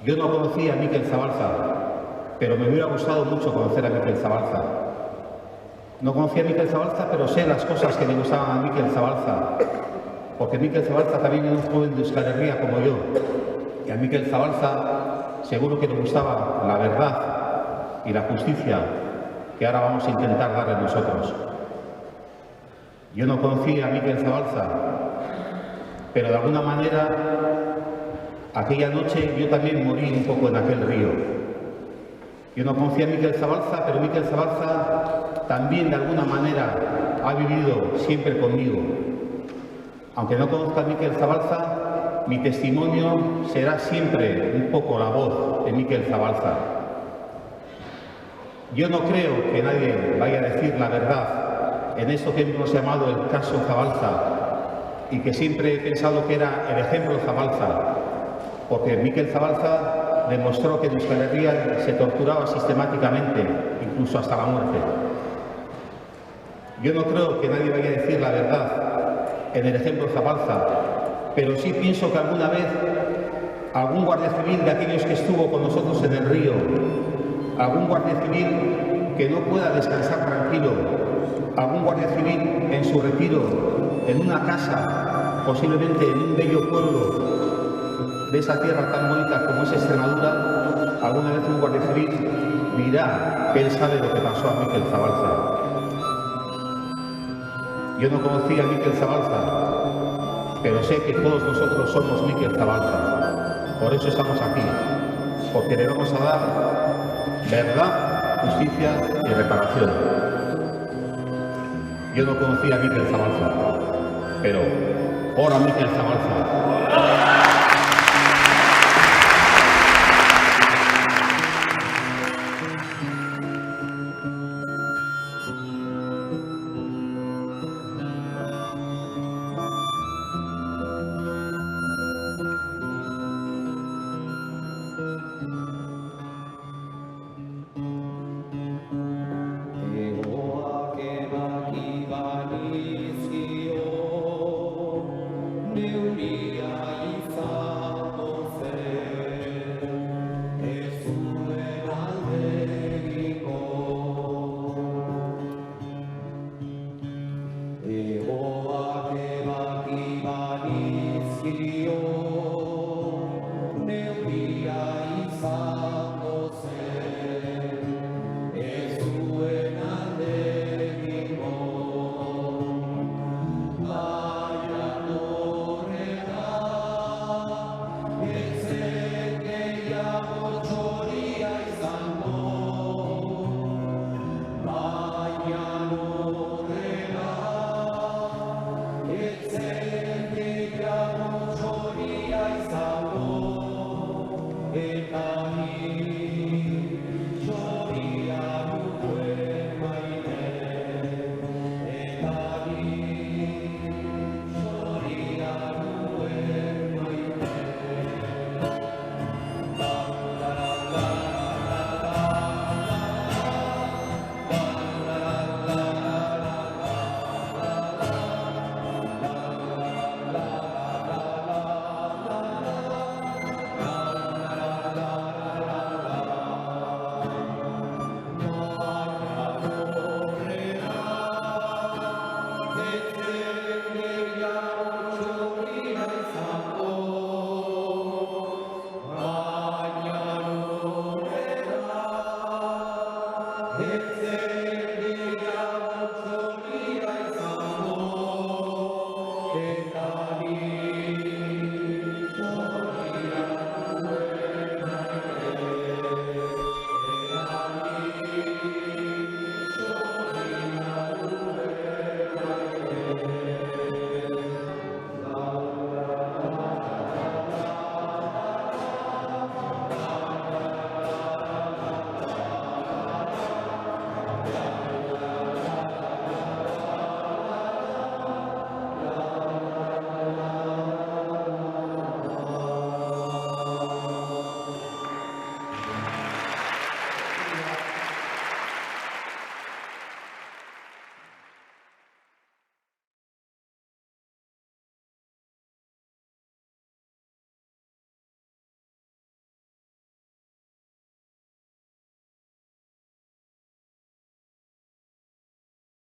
Yo no conocía a Miquel Zabalza, pero me hubiera gustado mucho conocer a Miquel Zabalza. No conocía a Miquel Zabalza, pero sé las cosas que le gustaban a Miquel Zabalza, porque Miquel Zabalza también era un joven de Euskal Herria como yo, y a Miquel Zabalza seguro que le gustaba la verdad y la justicia que ahora vamos a intentar darle nosotros. Yo no conocía a Miquel Zabalza, pero de alguna manera aquella noche yo también morí un poco en aquel río. Yo no conocía a Miquel Zabalza, pero Miquel Zabalza también de alguna manera ha vivido siempre conmigo. Aunque no conozca a Miquel Zabalza, mi testimonio será siempre un poco la voz de Miquel Zabalza. Yo no creo que nadie vaya a decir la verdad en esto que hemos llamado el caso Zabalza, y que siempre he pensado que era el ejemplo Zabalza, porque Miquel Zabalza demostró que en Euskal Herria se torturaba sistemáticamente, incluso hasta la muerte. Yo no creo que nadie vaya a decir la verdad en el ejemplo Zabalza, pero sí pienso que alguna vez algún guardia civil de aquellos que estuvo con nosotros en el río, algún guardia civil que no pueda descansar tranquilo, algún guardia civil en su retiro, en una casa, posiblemente en un bello pueblo de esa tierra tan bonita como es Extremadura, alguna vez un guardia civil dirá que él sabe lo que pasó a Miquel Zabalza. Yo no conocía a Miquel Zabalza, pero sé que todos nosotros somos Miquel Zabalza. Por eso estamos aquí, porque le vamos a dar verdad, justicia y reparación. Yo no conocía a Miquel Zabalza, pero ¡ora Miquel Zabalza!